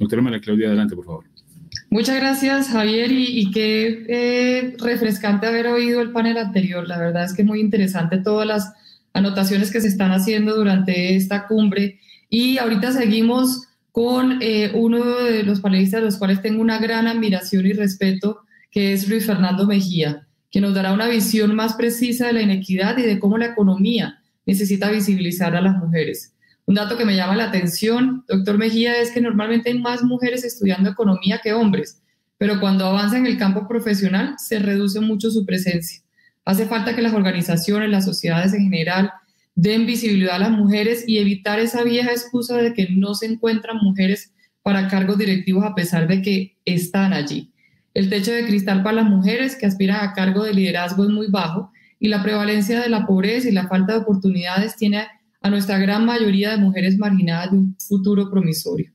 Doctora María Claudia, adelante, por favor. Muchas gracias, Javier, y qué refrescante haber oído el panel anterior. La verdad es que es muy interesante todas las anotaciones que se están haciendo durante esta cumbre. Y ahorita seguimos con uno de los panelistas de los cuales tengo una gran admiración y respeto, que es Luis Fernando Mejía, que nos dará una visión más precisa de la inequidad y de cómo la economía necesita visibilizar a las mujeres. Un dato que me llama la atención, doctor Mejía, es que normalmente hay más mujeres estudiando economía que hombres, pero cuando avanza en el campo profesional se reduce mucho su presencia. Hace falta que las organizaciones, las sociedades en general, den visibilidad a las mujeres y evitar esa vieja excusa de que no se encuentran mujeres para cargos directivos a pesar de que están allí. El techo de cristal para las mujeres que aspiran a cargo de liderazgo es muy bajo y la prevalencia de la pobreza y la falta de oportunidades tiene a nuestra gran mayoría de mujeres marginadas de un futuro promisorio.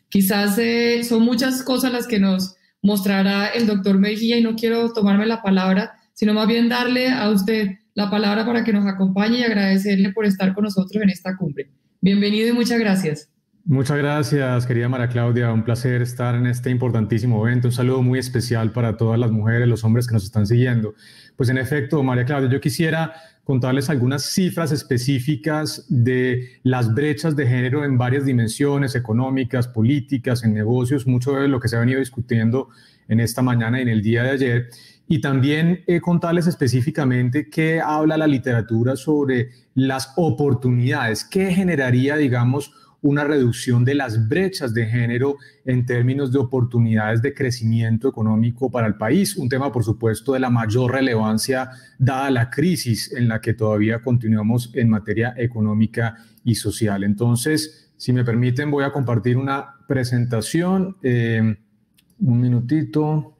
Quizás son muchas cosas las que nos mostrará el doctor Mejía y no quiero tomarme la palabra, sino más bien darle a usted la palabra para que nos acompañe y agradecerle por estar con nosotros en esta cumbre. Bienvenido y muchas gracias. Muchas gracias, querida María Claudia. Un placer estar en este importantísimo evento. Un saludo muy especial para todas las mujeres, los hombres que nos están siguiendo. Pues en efecto, María Claudia, yo quisiera contarles algunas cifras específicas de las brechas de género en varias dimensiones económicas, políticas, en negocios, mucho de lo que se ha venido discutiendo en esta mañana y en el día de ayer. Y también contarles específicamente qué habla la literatura sobre las oportunidades, qué generaría, digamos, una reducción de las brechas de género en términos de oportunidades de crecimiento económico para el país. Un tema, por supuesto, de la mayor relevancia dada la crisis en la que todavía continuamos en materia económica y social. Entonces, si me permiten, voy a compartir una presentación. Un minutito.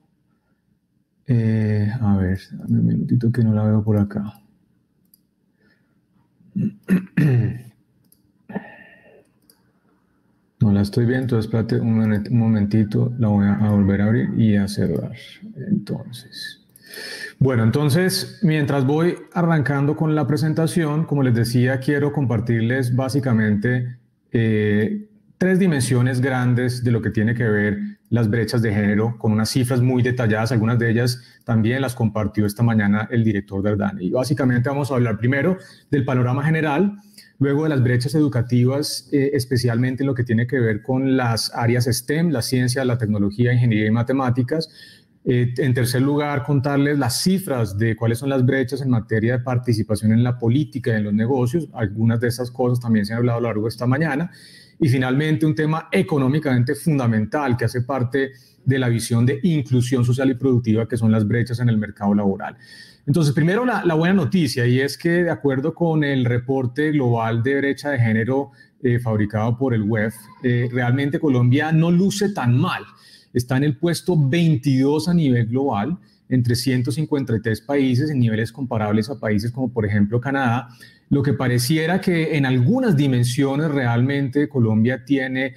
A ver, dame un minutito que no la veo por acá. No la estoy viendo, entonces espérate un momentito, la voy a volver a abrir y a cerrar. Entonces, bueno, entonces, mientras voy arrancando con la presentación, como les decía, quiero compartirles básicamente tres dimensiones grandes de lo que tiene que ver las brechas de género, con unas cifras muy detalladas. Algunas de ellas también las compartió esta mañana el director de Ardane. Y básicamente vamos a hablar primero del panorama general, luego de las brechas educativas, especialmente en lo que tiene que ver con las áreas STEM, la ciencia, la tecnología, ingeniería y matemáticas. En tercer lugar, contarles las cifras de cuáles son las brechas en materia de participación en la política y en los negocios. Algunas de esas cosas también se han hablado a lo largo de esta mañana. Y finalmente, un tema económicamente fundamental que hace parte de la visión de inclusión social y productiva, que son las brechas en el mercado laboral. Entonces, primero la buena noticia, y es que de acuerdo con el reporte global de brecha de género fabricado por el WEF, realmente Colombia no luce tan mal. Está en el puesto 22 a nivel global, entre 153 países, en niveles comparables a países como por ejemplo Canadá, lo que pareciera que en algunas dimensiones realmente Colombia tiene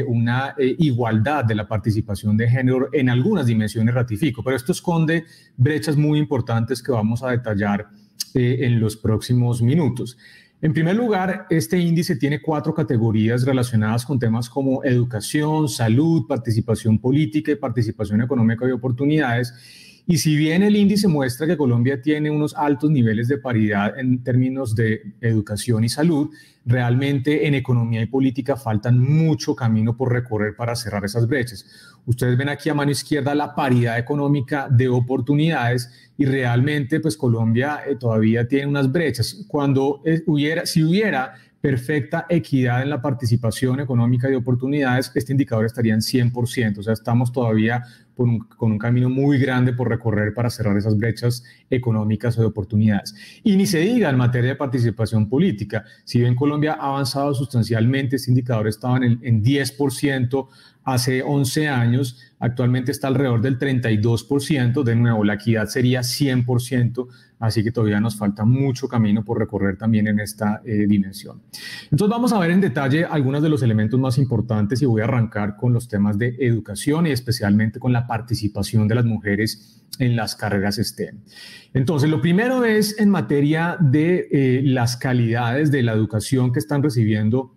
una igualdad de la participación de género, en algunas dimensiones ratifico, pero esto esconde brechas muy importantes que vamos a detallar en los próximos minutos. En primer lugar, este índice tiene 4 categorías relacionadas con temas como educación, salud, participación política y participación económica y oportunidades. Y si bien el índice muestra que Colombia tiene unos altos niveles de paridad en términos de educación y salud, realmente en economía y política faltan mucho camino por recorrer para cerrar esas brechas. Ustedes ven aquí a mano izquierda la paridad económica de oportunidades y realmente pues Colombia todavía tiene unas brechas. Si hubiera perfecta equidad en la participación económica y de oportunidades, este indicador estaría en 100%, o sea, estamos todavía con un camino muy grande por recorrer para cerrar esas brechas económicas o de oportunidades. Y ni se diga en materia de participación política, si bien Colombia ha avanzado sustancialmente, este indicador estaba en 10% hace 11 años, actualmente está alrededor del 32%, de nuevo la equidad sería 100%, así que todavía nos falta mucho camino por recorrer también en esta dimensión. Entonces vamos a ver en detalle algunos de los elementos más importantes y voy a arrancar con los temas de educación y especialmente con la participación de las mujeres en las carreras STEM. Entonces, lo primero es en materia de las calidades de la educación que están recibiendo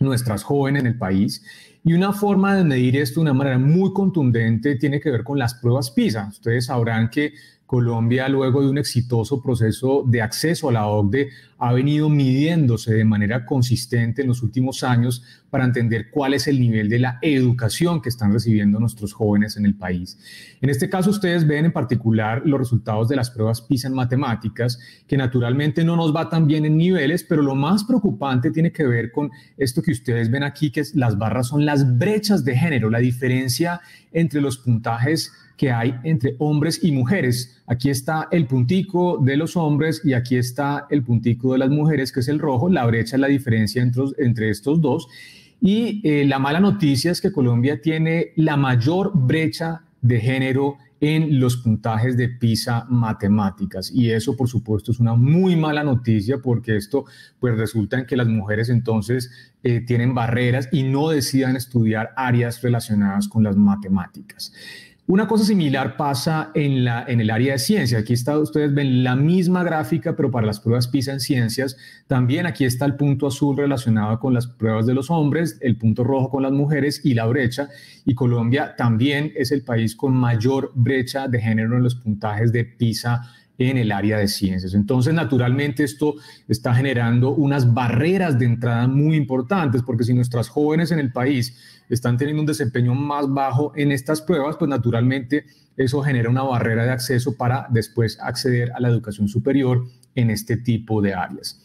nuestras jóvenes en el país. Y una forma de medir esto de una manera muy contundente tiene que ver con las pruebas PISA. Ustedes sabrán que Colombia, luego de un exitoso proceso de acceso a la OCDE, ha venido midiéndose de manera consistente en los últimos años para entender cuál es el nivel de la educación que están recibiendo nuestros jóvenes en el país. En este caso, ustedes ven en particular los resultados de las pruebas PISA en matemáticas, que naturalmente no nos va tan bien en niveles, pero lo más preocupante tiene que ver con esto que ustedes ven aquí, que las barras son las brechas de género, la diferencia entre los puntajes que hay entre hombres y mujeres. Aquí está el puntico de los hombres y aquí está el puntico de las mujeres, que es el rojo. La brecha es la diferencia entre estos dos. Y la mala noticia es que Colombia tiene la mayor brecha de género en los puntajes de PISA matemáticas. Y eso, por supuesto, es una muy mala noticia, porque esto pues resulta en que las mujeres entonces tienen barreras y no decidan estudiar áreas relacionadas con las matemáticas. Una cosa similar pasa en el área de ciencia. Aquí ustedes ven la misma gráfica, pero para las pruebas PISA en ciencias. También aquí está el punto azul relacionado con las pruebas de los hombres, el punto rojo con las mujeres y la brecha. Y Colombia también es el país con mayor brecha de género en los puntajes de PISA en el área de ciencias. Entonces, naturalmente, esto está generando unas barreras de entrada muy importantes, porque si nuestras jóvenes en el país están teniendo un desempeño más bajo en estas pruebas, pues naturalmente eso genera una barrera de acceso para después acceder a la educación superior en este tipo de áreas.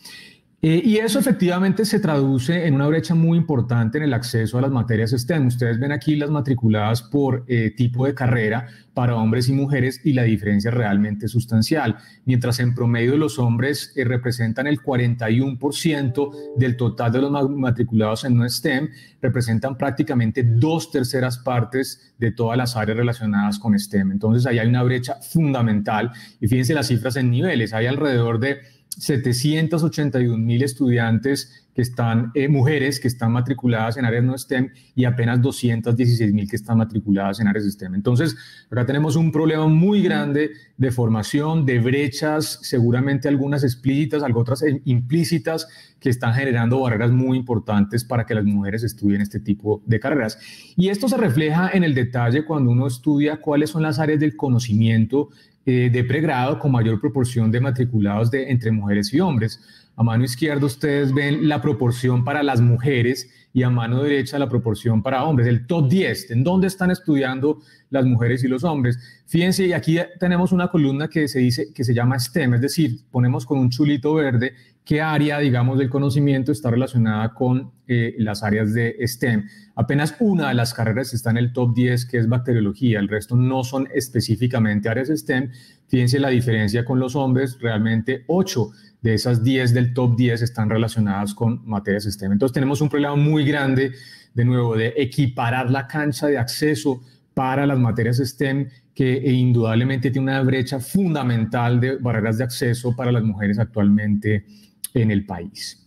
Y eso efectivamente se traduce en una brecha muy importante en el acceso a las materias STEM. Ustedes ven aquí las matriculadas por tipo de carrera para hombres y mujeres, y la diferencia es realmente sustancial. Mientras en promedio los hombres representan el 41% del total de los matriculados en STEM, representan prácticamente 2/3 partes de todas las áreas relacionadas con STEM. Entonces ahí hay una brecha fundamental, y fíjense las cifras en niveles. Hay alrededor de 781,000 estudiantes que están, mujeres que están matriculadas en áreas no STEM, y apenas 216,000 que están matriculadas en áreas STEM. Entonces, acá tenemos un problema muy grande de formación, de brechas, seguramente algunas explícitas, otras implícitas, que están generando barreras muy importantes para que las mujeres estudien este tipo de carreras. Y esto se refleja en el detalle cuando uno estudia cuáles son las áreas del conocimiento de pregrado con mayor proporción de matriculados entre mujeres y hombres. A mano izquierda ustedes ven la proporción para las mujeres y a mano derecha la proporción para hombres, el top 10, en dónde están estudiando las mujeres y los hombres. Fíjense, y aquí tenemos una columna que se llama STEM, es decir, ponemos con un chulito verde qué área, digamos, del conocimiento está relacionada con las áreas de STEM. Apenas una de las carreras está en el top 10, que es bacteriología. El resto no son específicamente áreas STEM. Fíjense la diferencia con los hombres. Realmente 8 de esas 10 del top 10 están relacionadas con materias STEM. Entonces tenemos un problema muy grande, de nuevo, de equiparar la cancha de acceso para las materias STEM, que indudablemente tiene una brecha fundamental de barreras de acceso para las mujeres actualmente en el país.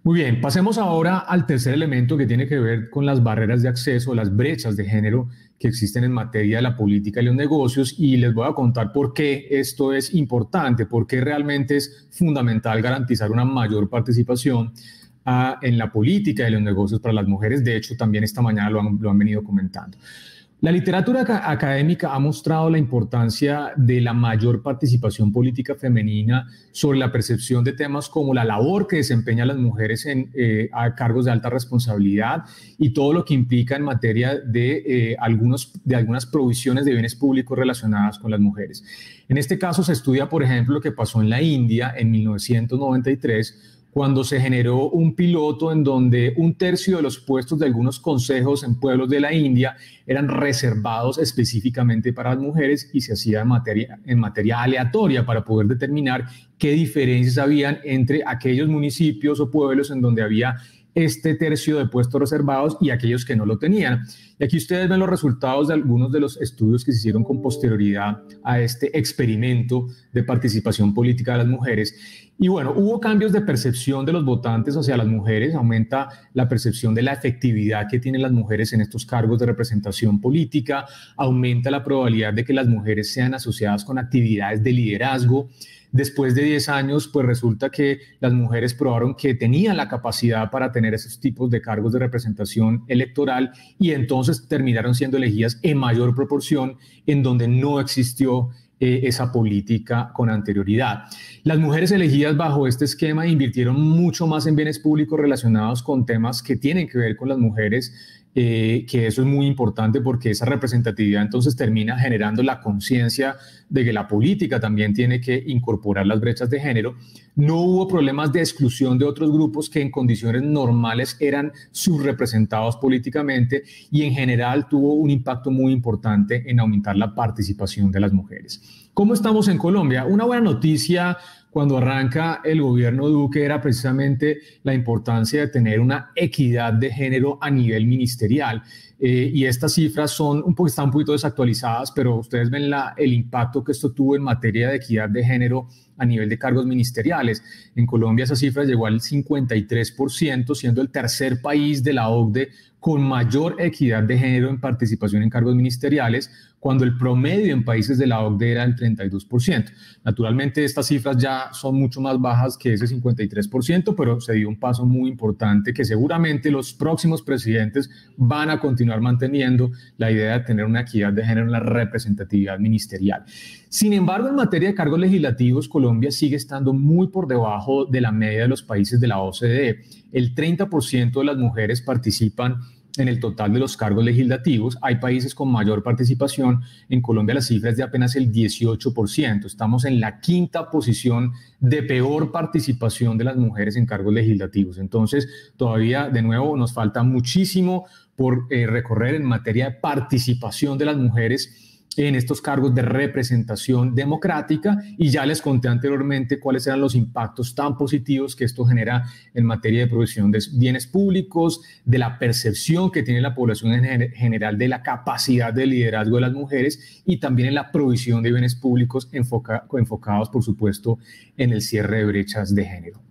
Muy bien, pasemos ahora al tercer elemento, que tiene que ver con las barreras de acceso, las brechas de género que existen en materia de la política y los negocios, y les voy a contar por qué esto es importante, por qué realmente es fundamental garantizar una mayor participación en la política y los negocios para las mujeres. De hecho, también esta mañana lo han venido comentando. La literatura académica ha mostrado la importancia de la mayor participación política femenina sobre la percepción de temas como la labor que desempeñan las mujeres a cargos de alta responsabilidad, y todo lo que implica en materia de algunas provisiones de bienes públicos relacionadas con las mujeres. En este caso se estudia, por ejemplo, lo que pasó en la India en 1993, cuando se generó un piloto en donde 1/3 de los puestos de algunos consejos en pueblos de la India eran reservados específicamente para las mujeres, y se hacía en materia aleatoria para poder determinar qué diferencias habían entre aquellos municipios o pueblos en donde había este 1/3 de puestos reservados y aquellos que no lo tenían. Y aquí ustedes ven los resultados de algunos de los estudios que se hicieron con posterioridad a este experimento de participación política de las mujeres. Y bueno, hubo cambios de percepción de los votantes hacia las mujeres, aumenta la percepción de la efectividad que tienen las mujeres en estos cargos de representación política, aumenta la probabilidad de que las mujeres sean asociadas con actividades de liderazgo. después de 10 años, pues resulta que las mujeres probaron que tenían la capacidad para tener esos tipos de cargos de representación electoral y entonces terminaron siendo elegidas en mayor proporción en donde no existió esa política con anterioridad. Las mujeres elegidas bajo este esquema invirtieron mucho más en bienes públicos relacionados con temas que tienen que ver con las mujeres, que eso es muy importante porque esa representatividad entonces termina generando la conciencia de que la política también tiene que incorporar las brechas de género. No hubo problemas de exclusión de otros grupos que en condiciones normales eran subrepresentados políticamente y en general tuvo un impacto muy importante en aumentar la participación de las mujeres. ¿Cómo estamos en Colombia? Una buena noticia cuando arranca el gobierno Duque era precisamente la importancia de tener una equidad de género a nivel ministerial. Y estas cifras están un poquito desactualizadas, pero ustedes ven el impacto que esto tuvo en materia de equidad de género a nivel de cargos ministeriales. En Colombia esa cifra llegó al 53%, siendo el tercer país de la OCDE con mayor equidad de género en participación en cargos ministeriales, cuando el promedio en países de la OCDE era el 32%. Naturalmente, estas cifras ya son mucho más bajas que ese 53%, pero se dio un paso muy importante que seguramente los próximos presidentes van a continuar manteniendo la idea de tener una equidad de género en la representatividad ministerial. Sin embargo, en materia de cargos legislativos, Colombia sigue estando muy por debajo de la media de los países de la OCDE. El 30% de las mujeres participan en el total de los cargos legislativos. Hay países con mayor participación. En Colombia la cifra es de apenas el 18%. Estamos en la quinta posición de peor participación de las mujeres en cargos legislativos. Entonces, todavía, de nuevo, nos falta muchísimo por recorrer en materia de participación de las mujeres en estos cargos de representación democrática, y ya les conté anteriormente cuáles eran los impactos tan positivos que esto genera en materia de provisión de bienes públicos, de la percepción que tiene la población en general de la capacidad de liderazgo de las mujeres y también en la provisión de bienes públicos enfocados, por supuesto, en el cierre de brechas de género.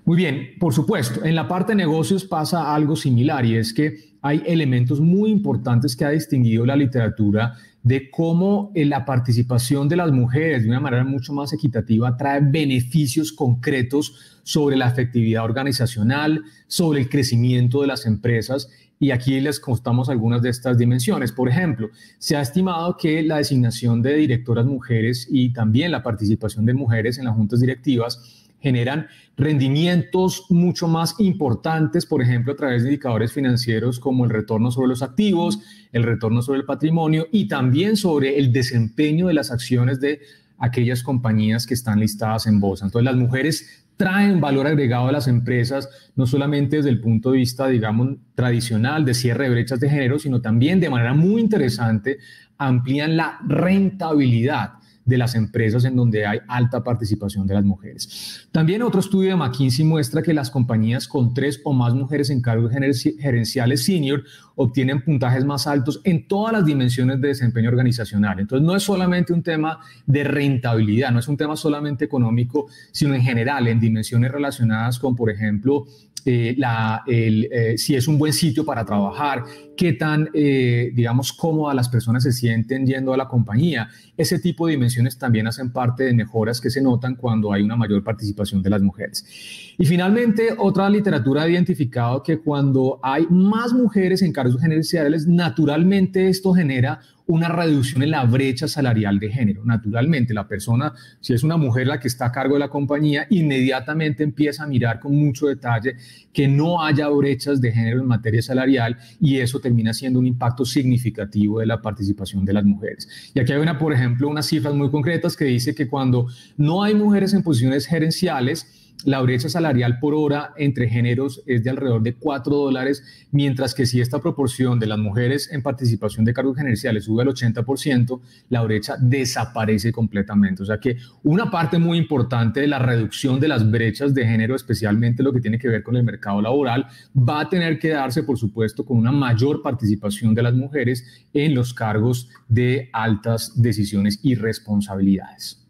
Muy bien, por supuesto, en la parte de negocios pasa algo similar, y es que hay elementos muy importantes que ha distinguido la literatura de cómo la participación de las mujeres de una manera mucho más equitativa trae beneficios concretos sobre la efectividad organizacional, sobre el crecimiento de las empresas. Y aquí les contamos algunas de estas dimensiones. Por ejemplo, se ha estimado que la designación de directoras mujeres y también la participación de mujeres en las juntas directivas generan rendimientos mucho más importantes, por ejemplo, a través de indicadores financieros como el retorno sobre los activos, el retorno sobre el patrimonio y también sobre el desempeño de las acciones de aquellas compañías que están listadas en bolsa. Entonces, las mujeres traen valor agregado a las empresas, no solamente desde el punto de vista, digamos, tradicional de cierre de brechas de género, sino también de manera muy interesante amplían la rentabilidad de las empresas en donde hay alta participación de las mujeres. También otro estudio de McKinsey muestra que las compañías con 3 o más mujeres en cargos gerenciales senior obtienen puntajes más altos en todas las dimensiones de desempeño organizacional. Entonces no es solamente un tema de rentabilidad, no es un tema solamente económico, sino en general en dimensiones relacionadas con, por ejemplo, si es un buen sitio para trabajar, qué tan, digamos, cómodas las personas se sienten yendo a la compañía. Ese tipo de dimensiones también hacen parte de mejoras que se notan cuando hay una mayor participación de las mujeres. Y finalmente, otra literatura ha identificado que cuando hay más mujeres en cargos gerenciales, naturalmente esto genera una reducción en la brecha salarial de género. Naturalmente, la persona, si es una mujer la que está a cargo de la compañía, inmediatamente empieza a mirar con mucho detalle que no haya brechas de género en materia salarial, y eso termina siendo un impacto significativo de la participación de las mujeres. Y aquí hay por ejemplo, unas cifras muy concretas que dice que cuando no hay mujeres en posiciones gerenciales, la brecha salarial por hora entre géneros es de alrededor de $4, mientras que si esta proporción de las mujeres en participación de cargos gerenciales sube al 80%, la brecha desaparece completamente. O sea que una parte muy importante de la reducción de las brechas de género, especialmente lo que tiene que ver con el mercado laboral, va a tener que darse, por supuesto, con una mayor participación de las mujeres en los cargos de altas decisiones y responsabilidades.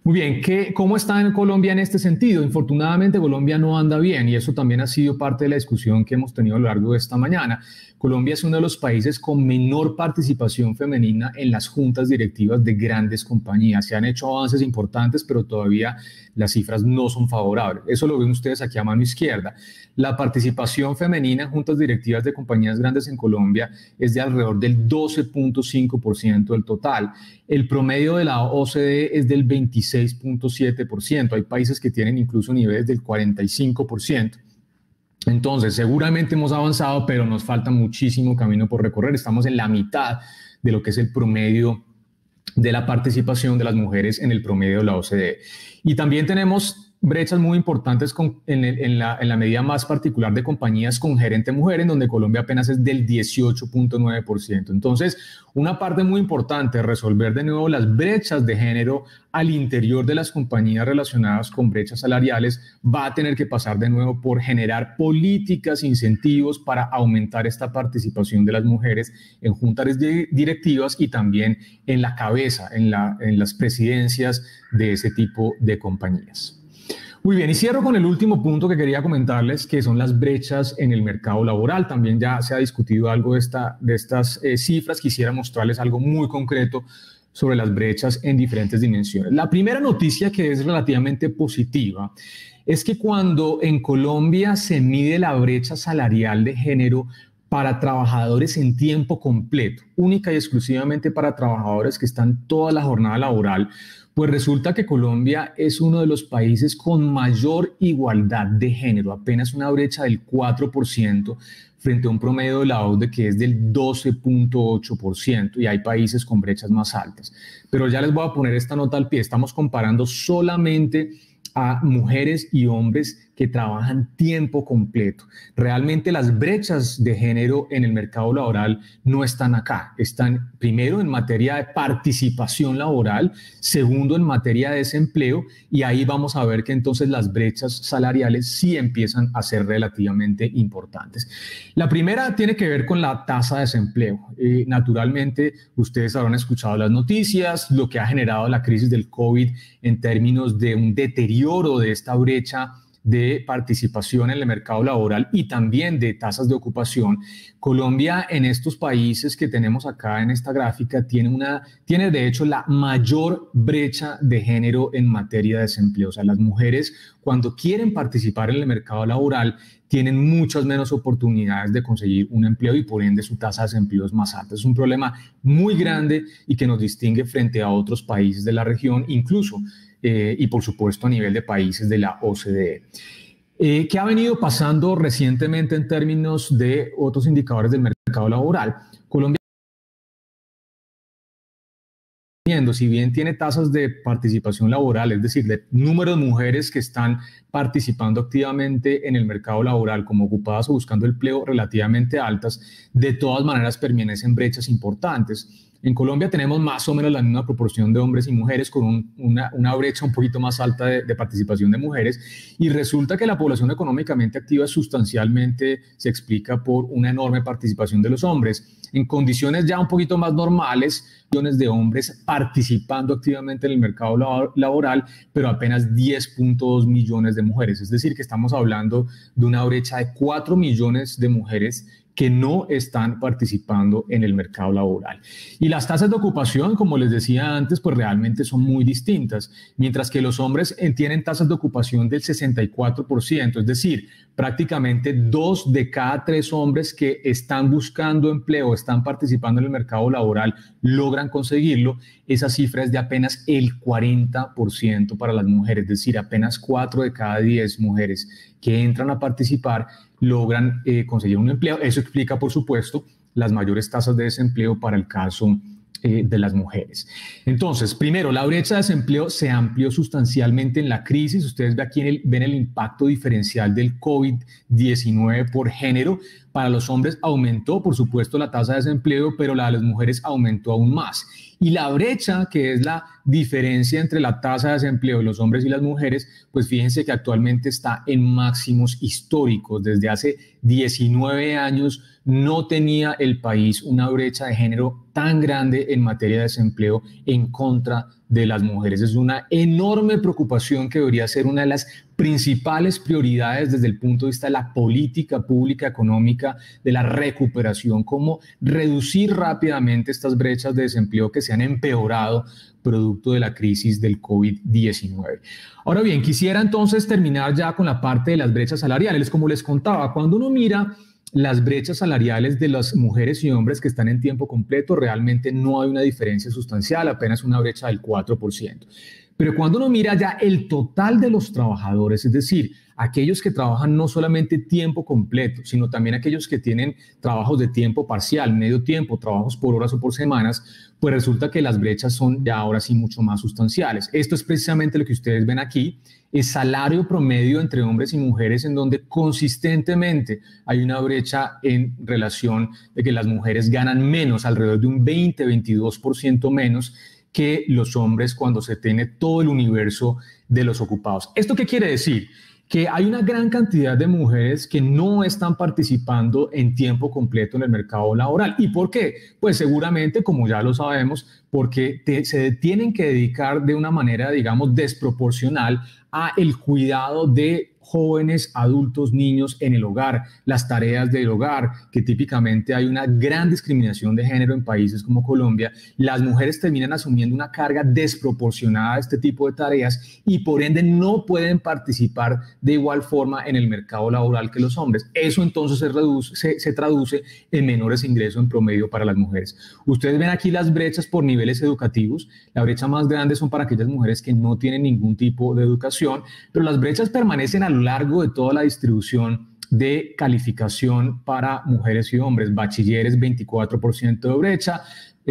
Muy bien, ¿cómo está en Colombia en este sentido? Infortunadamente Colombia no anda bien y eso también ha sido parte de la discusión que hemos tenido a lo largo de esta mañana. Colombia es uno de los países con menor participación femenina en las juntas directivas de grandes compañías. Se han hecho avances importantes, pero todavía las cifras no son favorables. Eso lo ven ustedes aquí a mano izquierda. La participación femenina en juntas directivas de compañías grandes en Colombia es de alrededor del 12.5% del total. El promedio de la OCDE es del 26.7%. Hay países que tienen incluso niveles del 45%. Entonces, seguramente hemos avanzado, pero nos falta muchísimo camino por recorrer. Estamos en la mitad de lo que es el promedio de la participación de las mujeres en el promedio de la OCDE. Y también tenemos brechas muy importantes en la medida más particular de compañías con gerente mujer, en donde Colombia apenas es del 18.9%. Entonces, una parte muy importante es resolver de nuevo las brechas de género al interior de las compañías relacionadas con brechas salariales. Va a tener que pasar de nuevo por generar políticas, incentivos para aumentar esta participación de las mujeres en juntas directivas y también en la cabeza, en las presidencias de ese tipo de compañías. Muy bien, y cierro con el último punto que quería comentarles, que son las brechas en el mercado laboral. También ya se ha discutido algo de estas cifras. Quisiera mostrarles algo muy concreto sobre las brechas en diferentes dimensiones. La primera noticia, que es relativamente positiva, es que cuando en Colombia se mide la brecha salarial de género para trabajadores en tiempo completo, única y exclusivamente para trabajadores que están toda la jornada laboral, pues resulta que Colombia es uno de los países con mayor igualdad de género, apenas una brecha del 4% frente a un promedio de la OCDE que es del 12.8%, y hay países con brechas más altas. Pero ya les voy a poner esta nota al pie, estamos comparando solamente a mujeres y hombres que trabajan tiempo completo. Realmente las brechas de género en el mercado laboral no están acá. Están primero en materia de participación laboral, segundo en materia de desempleo, y ahí vamos a ver que entonces las brechas salariales sí empiezan a ser relativamente importantes. La primera tiene que ver con la tasa de desempleo. Naturalmente, ustedes habrán escuchado las noticias, lo que ha generado la crisis del COVID en términos de un deterioro de esta brecha de participación en el mercado laboral y también de tasas de ocupación. Colombia, en estos países que tenemos acá en esta gráfica, tiene de hecho la mayor brecha de género en materia de desempleo. O sea, las mujeres, cuando quieren participar en el mercado laboral, tienen muchas menos oportunidades de conseguir un empleo y por ende su tasa de desempleo es más alta. Es un problema muy grande y que nos distingue frente a otros países de la región, incluso y por supuesto a nivel de países de la OCDE. ¿Qué ha venido pasando recientemente en términos de otros indicadores del mercado laboral? Colombia, si bien tiene tasas de participación laboral, es decir, de número de mujeres que están participando activamente en el mercado laboral como ocupadas o buscando empleo relativamente altas, de todas maneras permanecen brechas importantes. En Colombia tenemos más o menos la misma proporción de hombres y mujeres con una brecha un poquito más alta de participación de mujeres, y resulta que la población económicamente activa sustancialmente se explica por una enorme participación de los hombres. En condiciones ya un poquito más normales, millones de hombres participando activamente en el mercado laboral, pero apenas 10.2 millones de mujeres. Es decir, que estamos hablando de una brecha de 4 millones de mujeres que no están participando en el mercado laboral. Y las tasas de ocupación, como les decía antes, pues realmente son muy distintas. Mientras que los hombres tienen tasas de ocupación del 64%, es decir, prácticamente 2 de cada 3 hombres que están buscando empleo, están participando en el mercado laboral, logran conseguirlo. Esa cifra es de apenas el 40% para las mujeres, es decir, apenas 4 de cada 10 mujeres que entran a participar logran conseguir un empleo. Eso explica, por supuesto, las mayores tasas de desempleo para el caso de las mujeres. Entonces, primero, la brecha de desempleo se amplió sustancialmente en la crisis. Ustedes ven aquí ven el impacto diferencial del COVID-19 por género. Para los hombres aumentó, por supuesto, la tasa de desempleo, pero la de las mujeres aumentó aún más. Y la brecha, que es la diferencia entre la tasa de desempleo de los hombres y las mujeres, pues fíjense que actualmente está en máximos históricos. Desde hace 19 años no tenía el país una brecha de género tan grande en materia de desempleo en contra de las mujeres. Es una enorme preocupación que debería ser una de las principales prioridades desde el punto de vista de la política pública económica, de la recuperación, cómo reducir rápidamente estas brechas de desempleo que se han empeorado producto de la crisis del COVID-19. Ahora bien, quisiera entonces terminar ya con la parte de las brechas salariales. Como les contaba, cuando uno mira las brechas salariales de las mujeres y hombres que están en tiempo completo, realmente no hay una diferencia sustancial, apenas una brecha del 4%. Pero cuando uno mira ya el total de los trabajadores, es decir, aquellos que trabajan no solamente tiempo completo, sino también aquellos que tienen trabajos de tiempo parcial, medio tiempo, trabajos por horas o por semanas, pues resulta que las brechas son ya ahora sí mucho más sustanciales. Esto es precisamente lo que ustedes ven aquí, el salario promedio entre hombres y mujeres, en donde consistentemente hay una brecha en relación de que las mujeres ganan menos, alrededor de un 20-22% menos que los hombres cuando se tiene todo el universo de los ocupados. ¿Esto qué quiere decir? Que hay una gran cantidad de mujeres que no están participando en tiempo completo en el mercado laboral. ¿Y por qué? Pues seguramente, como ya lo sabemos, porque se tienen que dedicar de una manera, digamos, desproporcional a el cuidado de jóvenes, adultos, niños en el hogar, las tareas del hogar, que típicamente hay una gran discriminación de género en países como Colombia. Las mujeres terminan asumiendo una carga desproporcionada de este tipo de tareas y por ende no pueden participar de igual forma en el mercado laboral que los hombres. Eso entonces se traduce en menores ingresos en promedio para las mujeres. Ustedes ven aquí las brechas por niveles educativos. La brecha más grande son para aquellas mujeres que no tienen ningún tipo de educación, pero las brechas permanecen a lo largo de toda la distribución de calificación para mujeres y hombres. Bachilleres, 24% de brecha,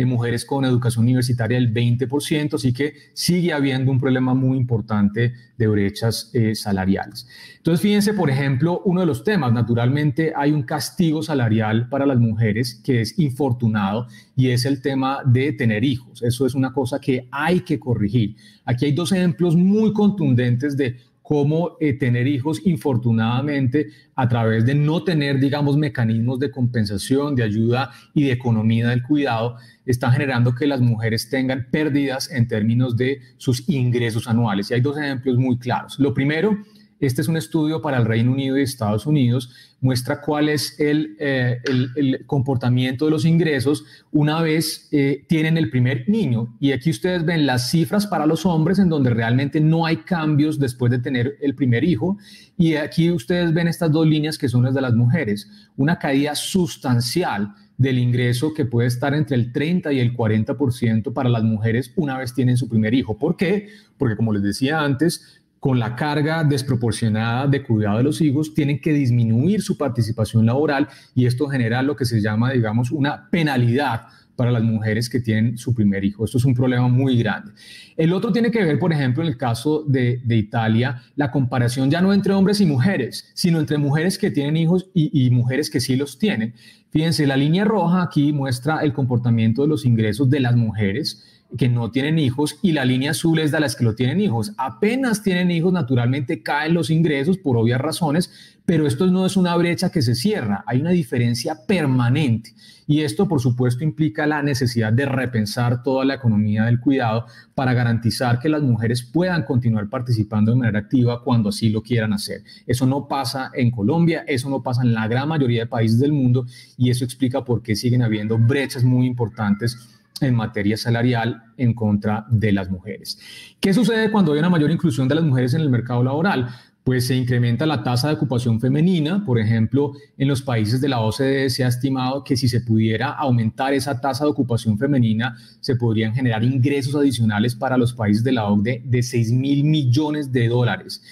mujeres con educación universitaria el 20%, así que sigue habiendo un problema muy importante de brechas salariales. Entonces, fíjense, por ejemplo, uno de los temas, naturalmente hay un castigo salarial para las mujeres que es infortunado y es el tema de tener hijos. Eso es una cosa que hay que corregir. Aquí hay dos ejemplos muy contundentes de cómo tener hijos, infortunadamente, a través de no tener, digamos, mecanismos de compensación, de ayuda y de economía del cuidado, están generando que las mujeres tengan pérdidas en términos de sus ingresos anuales. Y hay dos ejemplos muy claros. Lo primero, este es un estudio para el Reino Unido y Estados Unidos, muestra cuál es el comportamiento de los ingresos una vez tienen el primer niño. Y aquí ustedes ven las cifras para los hombres en donde realmente no hay cambios después de tener el primer hijo. Y aquí ustedes ven estas dos líneas que son las de las mujeres. Una caída sustancial del ingreso que puede estar entre el 30 y el 40% para las mujeres una vez tienen su primer hijo. ¿Por qué? Porque como les decía antes, con la carga desproporcionada de cuidado de los hijos, tienen que disminuir su participación laboral y esto genera lo que se llama, digamos, una penalidad para las mujeres que tienen su primer hijo. Esto es un problema muy grande. El otro tiene que ver, por ejemplo, en el caso de Italia, la comparación ya no entre hombres y mujeres, sino entre mujeres que tienen hijos y mujeres que sí los tienen. Fíjense, la línea roja aquí muestra el comportamiento de los ingresos de las mujeres que no tienen hijos y la línea azul es de las que lo tienen hijos. Apenas tienen hijos, naturalmente caen los ingresos por obvias razones, pero esto no es una brecha que se cierra, hay una diferencia permanente y esto por supuesto implica la necesidad de repensar toda la economía del cuidado para garantizar que las mujeres puedan continuar participando de manera activa cuando así lo quieran hacer. Eso no pasa en Colombia, eso no pasa en la gran mayoría de países del mundo y eso explica por qué siguen habiendo brechas muy importantes en materia salarial en contra de las mujeres. ¿Qué sucede cuando hay una mayor inclusión de las mujeres en el mercado laboral? Pues se incrementa la tasa de ocupación femenina. Por ejemplo, en los países de la OCDE se ha estimado que si se pudiera aumentar esa tasa de ocupación femenina, se podrían generar ingresos adicionales para los países de la OCDE de 6.000 millones de dólares.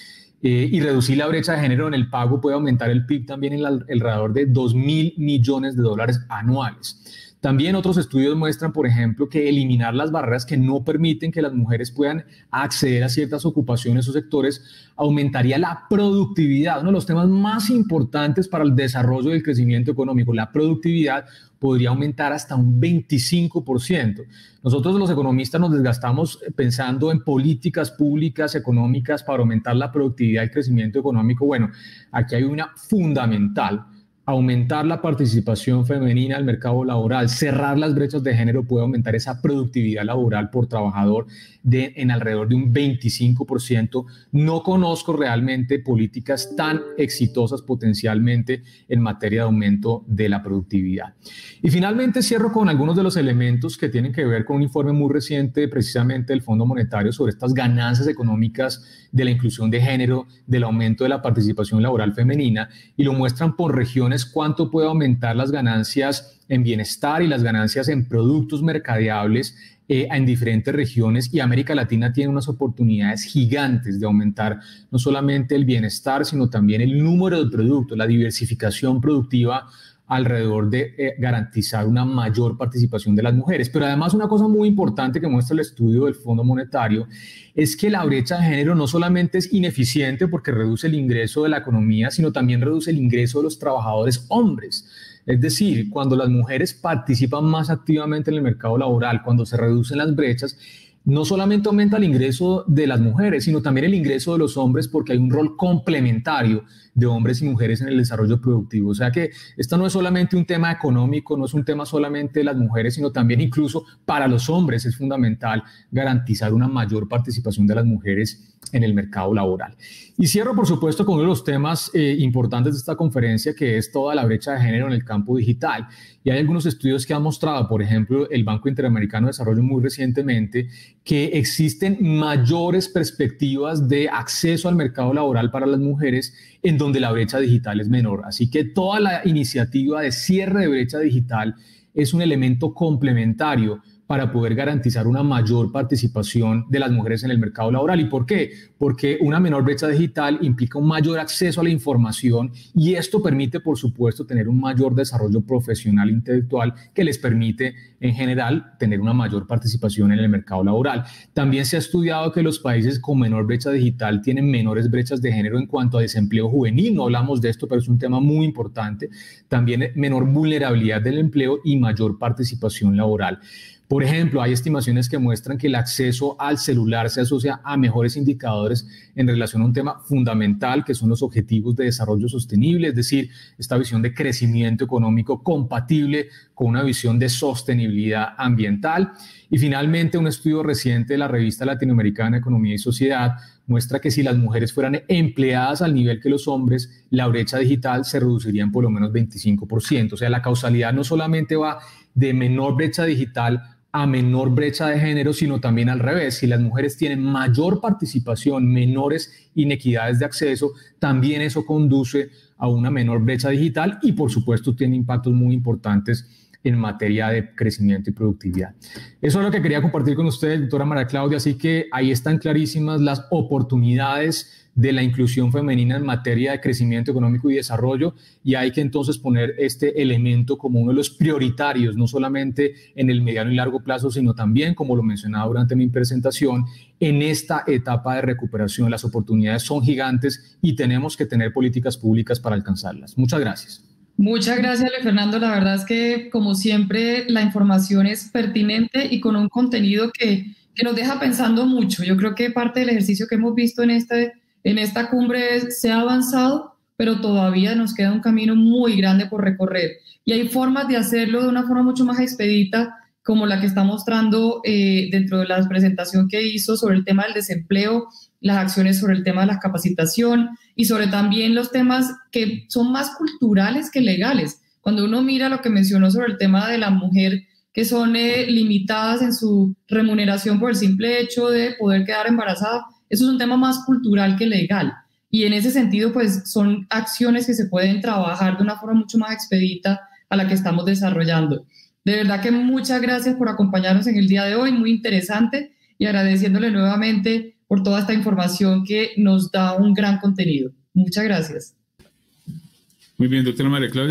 Y reducir la brecha de género en el pago puede aumentar el PIB también en alrededor de 2.000 millones de dólares anuales. También otros estudios muestran, por ejemplo, que eliminar las barreras que no permiten que las mujeres puedan acceder a ciertas ocupaciones o sectores aumentaría la productividad, uno de los temas más importantes para el desarrollo y el crecimiento económico. La productividad podría aumentar hasta un 25%. Nosotros los economistas nos desgastamos pensando en políticas públicas económicas para aumentar la productividad y el crecimiento económico. Bueno, aquí hay una fundamental. Aumentar la participación femenina al mercado laboral, cerrar las brechas de género puede aumentar esa productividad laboral por trabajador en alrededor de un 25%. No conozco realmente políticas tan exitosas potencialmente en materia de aumento de la productividad. Y finalmente cierro con algunos de los elementos que tienen que ver con un informe muy reciente precisamente del Fondo Monetario sobre estas ganancias económicas de la inclusión de género, del aumento de la participación laboral femenina, y lo muestran por regiones cuánto puede aumentar las ganancias en bienestar y las ganancias en productos mercadeables en diferentes regiones, y América Latina tiene unas oportunidades gigantes de aumentar no solamente el bienestar, sino también el número de productos, la diversificación productiva alrededor de garantizar una mayor participación de las mujeres. Pero además una cosa muy importante que muestra el estudio del Fondo Monetario es que la brecha de género no solamente es ineficiente porque reduce el ingreso de la economía, sino también reduce el ingreso de los trabajadores hombres. Es decir, cuando las mujeres participan más activamente en el mercado laboral, cuando se reducen las brechas, no solamente aumenta el ingreso de las mujeres, sino también el ingreso de los hombres, porque hay un rol complementario de hombres y mujeres en el desarrollo productivo. O sea que esto no es solamente un tema económico, no es un tema solamente de las mujeres, sino también incluso para los hombres es fundamental garantizar una mayor participación de las mujeres en el mercado laboral. Y cierro, por supuesto, con uno de los temas importantes de esta conferencia, que es toda la brecha de género en el campo digital. Y hay algunos estudios que han mostrado, por ejemplo, el Banco Interamericano de Desarrollo muy recientemente, que existen mayores perspectivas de acceso al mercado laboral para las mujeres en donde la brecha digital es menor. Así que toda la iniciativa de cierre de brecha digital es un elemento complementario para poder garantizar una mayor participación de las mujeres en el mercado laboral. ¿Y por qué? Porque una menor brecha digital implica un mayor acceso a la información, y esto permite, por supuesto, tener un mayor desarrollo profesional e intelectual que les permite, en general, tener una mayor participación en el mercado laboral. También se ha estudiado que los países con menor brecha digital tienen menores brechas de género en cuanto a desempleo juvenil. No hablamos de esto, pero es un tema muy importante. También menor vulnerabilidad del empleo y mayor participación laboral. Por ejemplo, hay estimaciones que muestran que el acceso al celular se asocia a mejores indicadores en relación a un tema fundamental, que son los objetivos de desarrollo sostenible, es decir, esta visión de crecimiento económico compatible con una visión de sostenibilidad ambiental. Y finalmente, un estudio reciente de la revista latinoamericana Economía y Sociedad muestra que si las mujeres fueran empleadas al nivel que los hombres, la brecha digital se reduciría en por lo menos 25%. O sea, la causalidad no solamente va de menor brecha digital a menor brecha de género, sino también al revés. Si las mujeres tienen mayor participación, menores inequidades de acceso, también eso conduce a una menor brecha digital y, por supuesto, tiene impactos muy importantes en materia de crecimiento y productividad. Eso es lo que quería compartir con ustedes, doctora María Claudia, así que ahí están clarísimas las oportunidades de la inclusión femenina en materia de crecimiento económico y desarrollo, y hay que entonces poner este elemento como uno de los prioritarios, no solamente en el mediano y largo plazo, sino también, como lo mencionaba durante mi presentación, en esta etapa de recuperación. Las oportunidades son gigantes y tenemos que tener políticas públicas para alcanzarlas. Muchas gracias. Muchas gracias, Luis Fernando. La verdad es que, como siempre, la información es pertinente y con un contenido que nos deja pensando mucho. Yo creo que parte del ejercicio que hemos visto en esta cumbre se ha avanzado, pero todavía nos queda un camino muy grande por recorrer. Y hay formas de hacerlo de una forma mucho más expedita, como la que está mostrando dentro de la presentación que hizo sobre el tema del desempleo, las acciones sobre el tema de la capacitación y sobre también los temas que son más culturales que legales. Cuando uno mira lo que mencionó sobre el tema de la mujer, que son limitadas en su remuneración por el simple hecho de poder quedar embarazada, eso es un tema más cultural que legal. Y en ese sentido, pues son acciones que se pueden trabajar de una forma mucho más expedita a la que estamos desarrollando. De verdad que muchas gracias por acompañarnos en el día de hoy, muy interesante, y agradeciéndole nuevamente por toda esta información que nos da un gran contenido. Muchas gracias. Muy bien, doctora María Claudia.